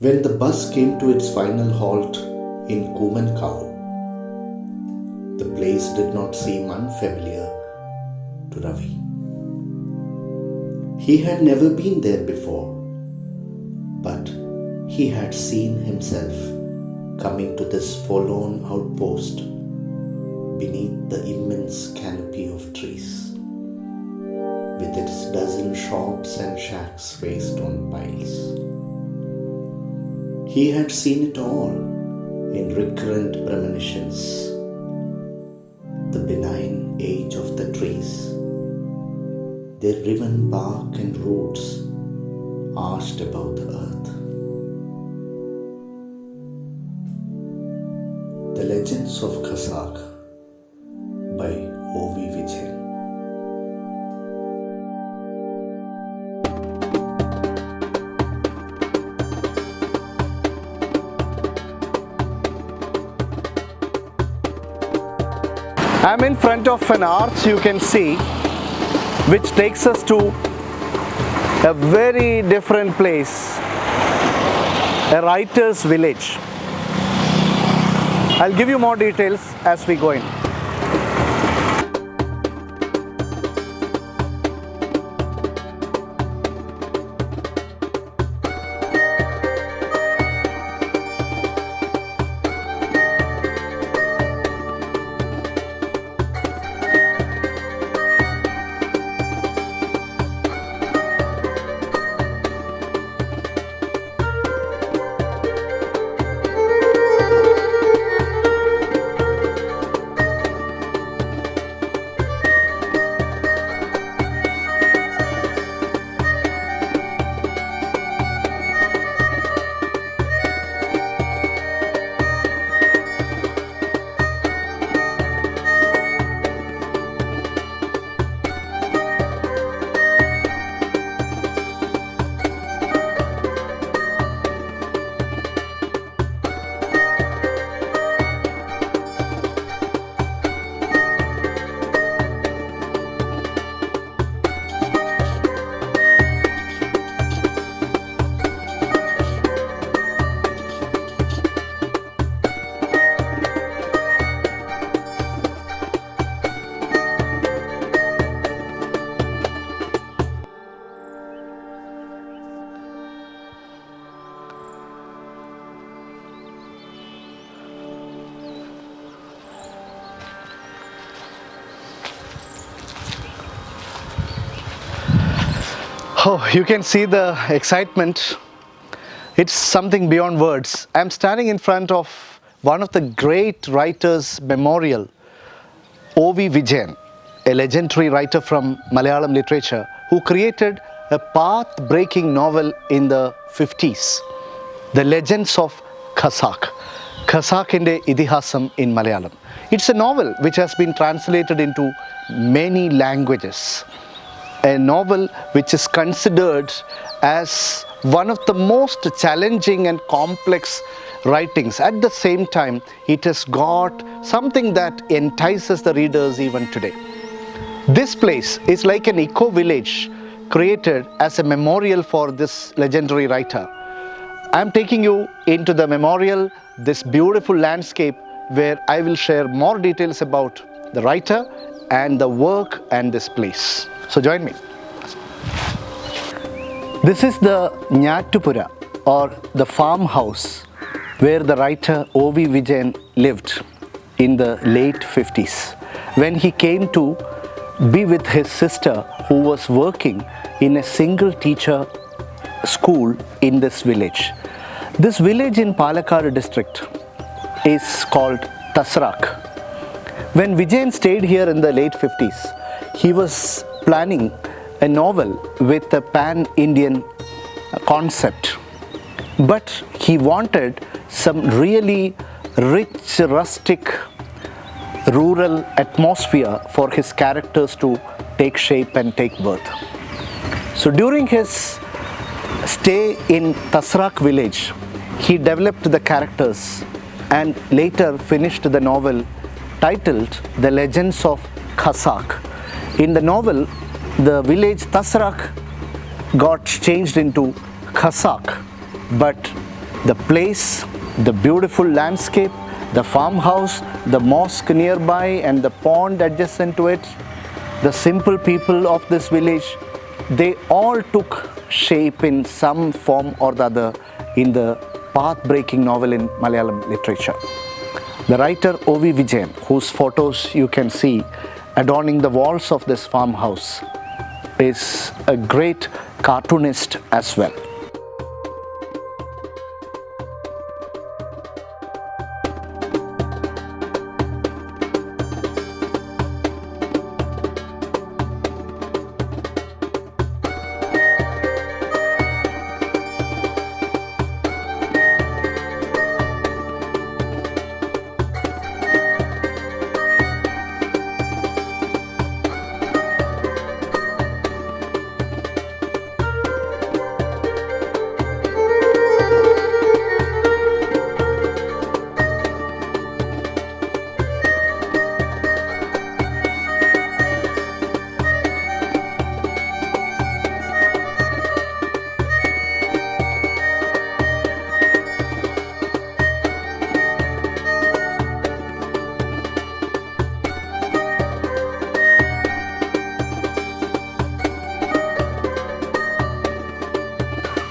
When the bus came to its final halt in Kumankau, the place did not seem unfamiliar to Ravi. He had never been there before, but he had seen himself coming to this forlorn outpost beneath the immense canopy of trees, with its dozen shops and shacks raised on piles. He had seen it all in recurrent premonitions. The benign age of the trees, their riven bark and roots arched above the earth. The Legends of Khasak by OV Vijayan. I'm in front of an arch, you can see, which takes us to a very different place, a writer's village. I'll give you more details as we go in. Oh, you can see the excitement. It's something beyond words. I'm standing in front of one of the great writers' memorial, OV Vijayan, a legendary writer from Malayalam literature who created a path-breaking novel in the 50s, The Legends of Khasak. Khasakinte Idihasam in Malayalam. It's a novel which has been translated into many languages. A novel which is considered as one of the most challenging and complex writings. At the same time, it has got something that entices the readers even today. This place is like an eco-village created as a memorial for this legendary writer. I'm taking you into the memorial, this beautiful landscape where I will share more details about the writer and the work and this place. So join me. This is the Nyatupura or the farmhouse where the writer OV Vijayan lived in the late 50s when he came to be with his sister who was working in a single teacher school in this village. This village in Palakkad district is called Thasrak. When Vijayan stayed here in the late 50s, he was planning a novel with a pan-Indian concept, but he wanted some really rich, rustic, rural atmosphere for his characters to take shape and take birth. So during his stay in Thasrak village, he developed the characters and later finished the novel titled The Legends of Khasak. In the novel, the village Thasrak got changed into Khasak, but The place, the beautiful landscape, the farmhouse, the mosque nearby and the pond adjacent to it, the simple people of this village, they all took shape in some form or the other in the path-breaking novel in Malayalam literature. The writer OV Vijayan, whose photos you can see adorning the walls of this farmhouse, is a great cartoonist as well.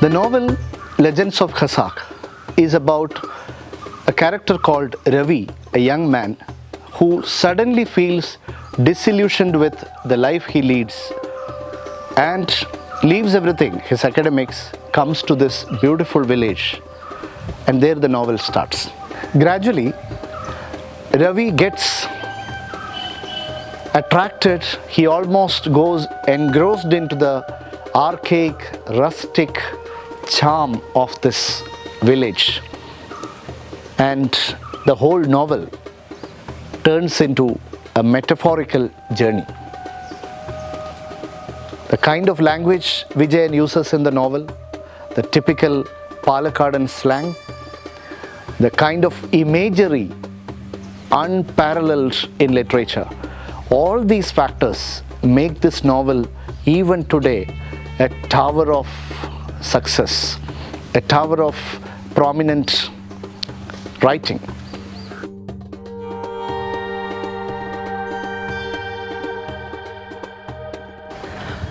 The novel Legends of Khasak is about a character called Ravi, a young man who suddenly feels disillusioned with the life he leads and leaves everything, his academics, comes to this beautiful village, and there the novel starts. Gradually, Ravi gets attracted, he almost goes engrossed into the archaic, rustic charm of this village, and the whole novel turns into a metaphorical journey. The kind of language Vijayan uses in the novel, the typical Palakkadan slang, the kind of imagery unparalleled in literature, all these factors make this novel even today a tower of success, a tower of prominent writing.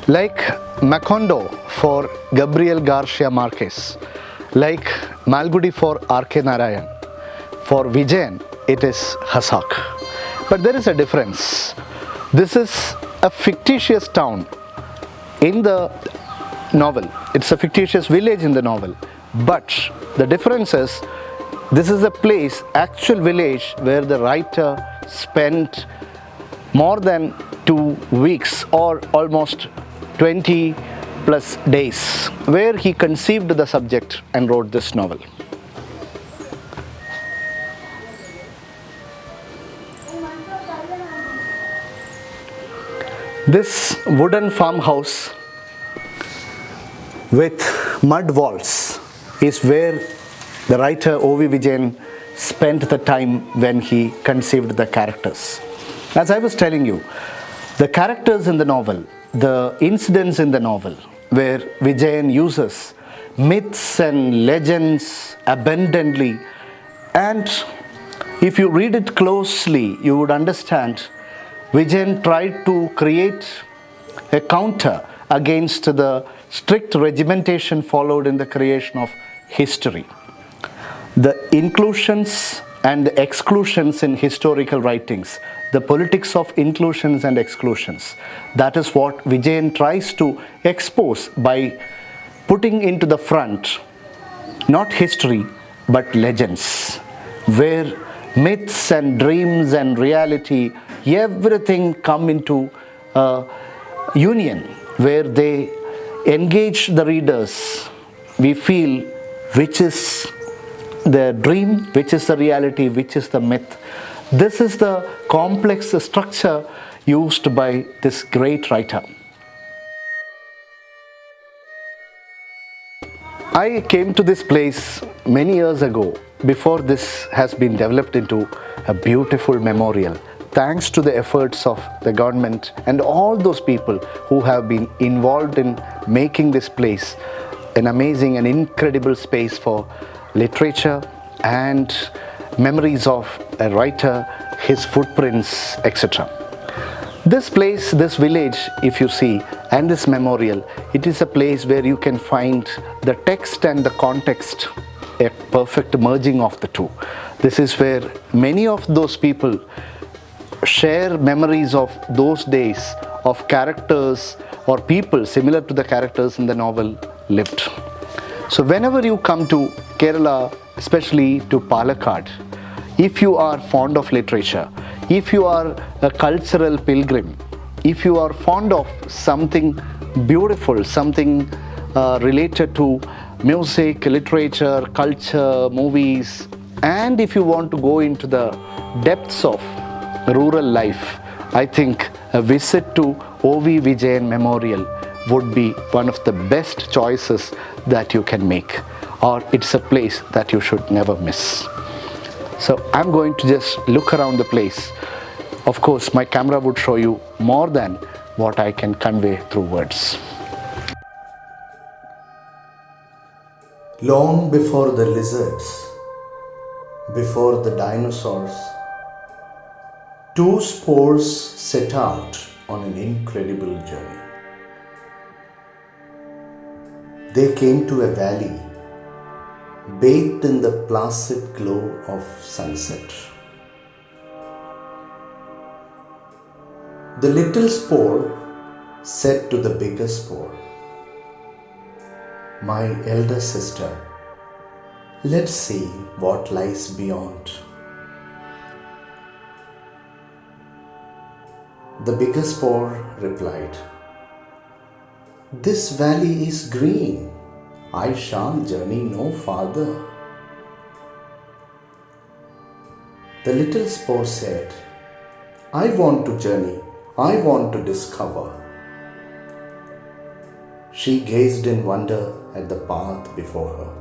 Like Macondo for Gabriel Garcia Marquez, like Malgudi for R.K. Narayan, for Vijayan it is Khasak. But there is a difference. This is a fictitious town in the novel. It's a fictitious village in the novel. But the difference is, this is a place, actual village, where the writer spent more than 2 weeks or almost 20 plus days, where he conceived the subject and wrote this novel. This wooden farmhouse with mud walls is where the writer O.V. Vijayan spent the time when he conceived the characters. As I was telling you, the characters in the novel, the incidents in the novel, where Vijayan uses myths and legends abundantly, and if you read it closely, you would understand Vijayan tried to create a counter against the strict regimentation followed in the creation of history. The inclusions and the exclusions in historical writings, the politics of inclusions and exclusions, that is what Vijayan tries to expose by putting into the front not history but legends, where myths and dreams and reality, everything come into a union, where they engage the readers. We feel which is the dream, which is the reality, which is the myth. This is the complex structure used by this great writer. I came to this place many years ago, before this has been developed into a beautiful memorial, thanks to the efforts of the government and all those people who have been involved in making this place an amazing and incredible space for literature and memories of a writer, his footprints, etc. This place, this village, if you see, and this memorial, it is a place where you can find the text and the context, a perfect merging of the two. This is where many of those people share memories of those days, of characters or people similar to the characters in the novel lived. So whenever you come to Kerala, especially to Palakkad, if you are fond of literature, if you are a cultural pilgrim, if you are fond of something beautiful, something related to music, literature, culture, movies, and if you want to go into the depths of rural life, I think a visit to OV Vijayan Memorial would be one of the best choices that you can make, or it's a place that you should never miss. So I'm going to just look around the place. Of course, my camera would show you more than what I can convey through words. Long before the lizards, before the dinosaurs, two spores set out on an incredible journey. They came to a valley bathed in the placid glow of sunset. The little spore said to the bigger spore, "My elder sister, let's see what lies beyond." The bigger spore replied, "This valley is green. I shall journey no farther." The little spore said, "I want to journey. I want to discover." She gazed in wonder at the path before her.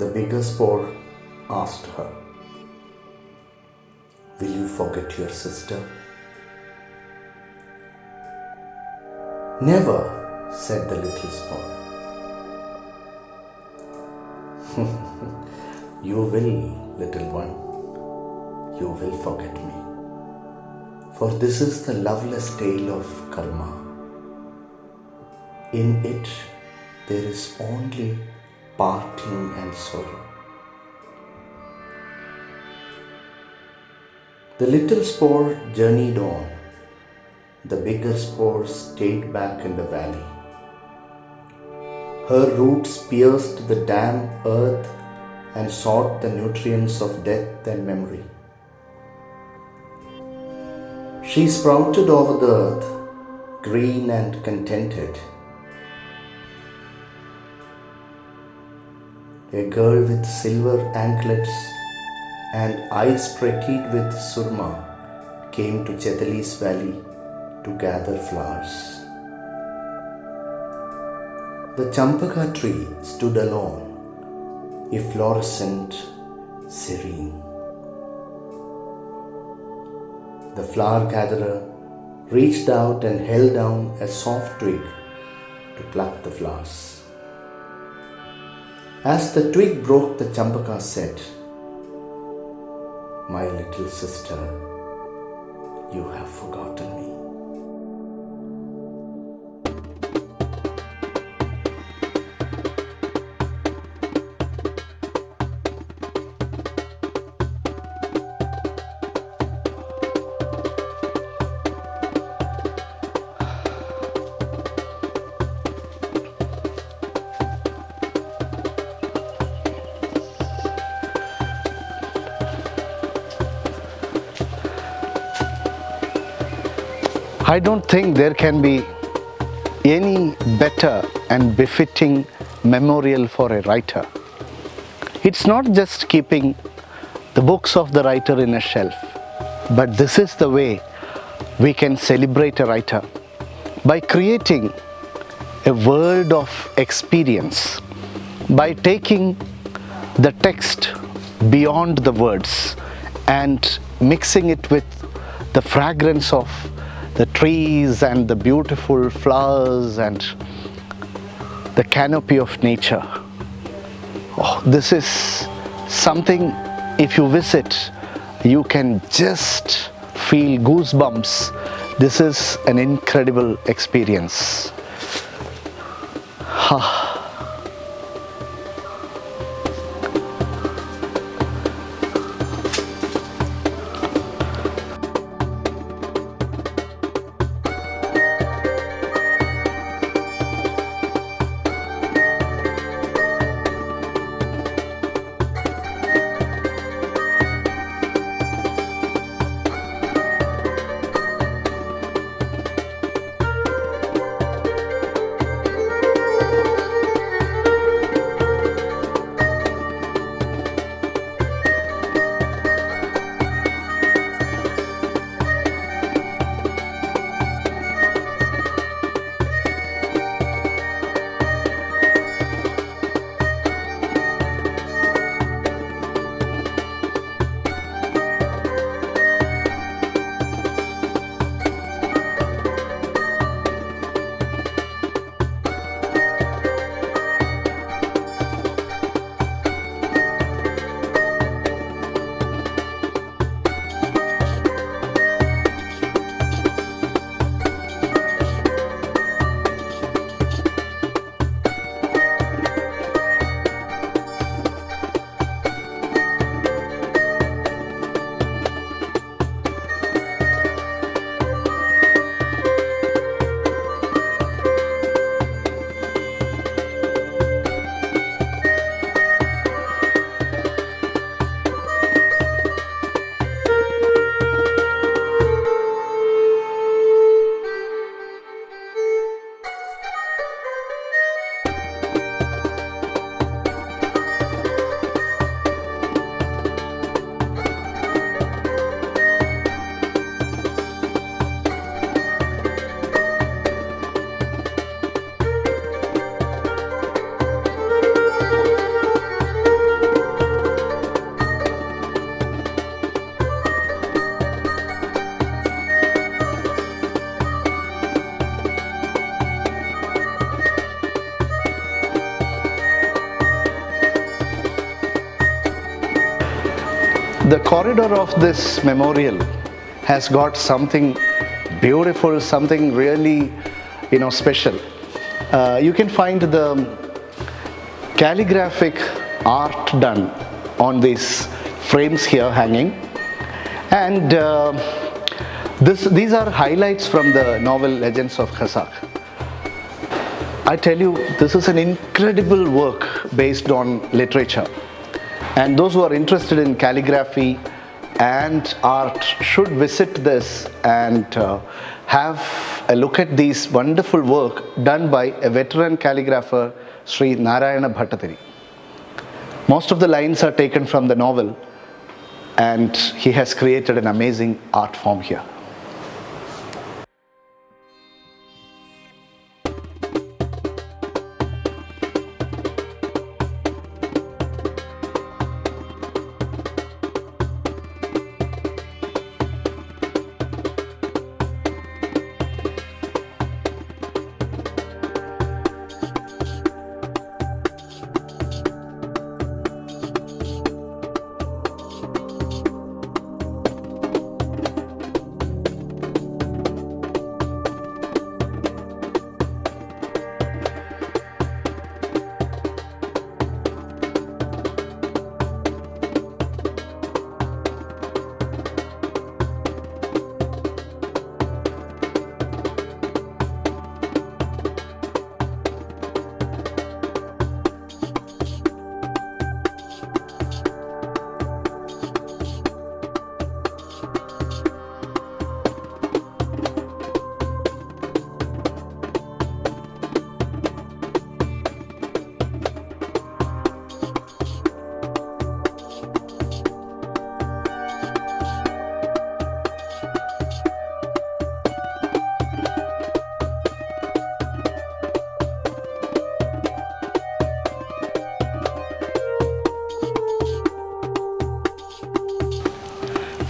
The bigger spore asked her, "Will you forget your sister?" "Never," said the little spore. "You will, little one. You will forget me. For this is the loveless tale of karma. In it there is only parting and sorrow." The little spore journeyed on. The bigger spore stayed back in the valley. Her roots pierced the damp earth and sought the nutrients of death and memory. She sprouted over the earth, green and contented. A girl with silver anklets and eyes prettied with surma came to Chetali's valley to gather flowers. The champaka tree stood alone, efflorescent, serene. The flower gatherer reached out and held down a soft twig to pluck the flowers. As the twig broke, the champaka said, "My little sister, you have forgotten me." I don't think there can be any better and befitting memorial for a writer. It's not just keeping the books of the writer in a shelf, but this is the way we can celebrate a writer, by creating a world of experience, by taking the text beyond the words and mixing it with the fragrance of the trees and the beautiful flowers and the canopy of nature. Oh, this is something, if you visit, you can just feel goosebumps. This is an incredible experience. The corridor of this memorial has got something beautiful, something really, special. You can find the calligraphic art done on these frames here hanging, and these are highlights from the novel Legends of Khasak. I tell you, this is an incredible work based on literature. And those who are interested in calligraphy and art should visit this and have a look at these wonderful work done by a veteran calligrapher, Sri Narayana Bhattadiri. Most of the lines are taken from the novel, and he has created an amazing art form here.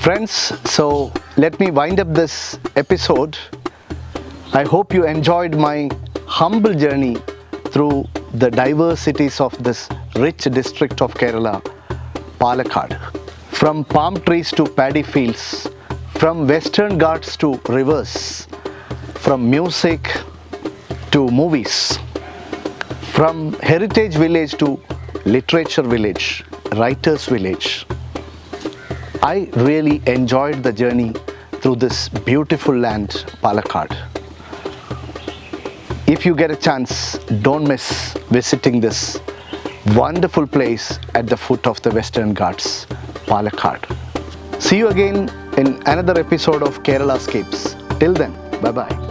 Friends, so let me wind up this episode. I hope you enjoyed my humble journey through the diversities of this rich district of Kerala, Palakkad. From palm trees to paddy fields, from western ghats to rivers, from music to movies, from heritage village to literature village, writer's village. I really enjoyed the journey through this beautiful land, Palakkad. If you get a chance, don't miss visiting this wonderful place at the foot of the Western Ghats, Palakkad. See you again in another episode of Kerala Scapes. Till then, bye-bye.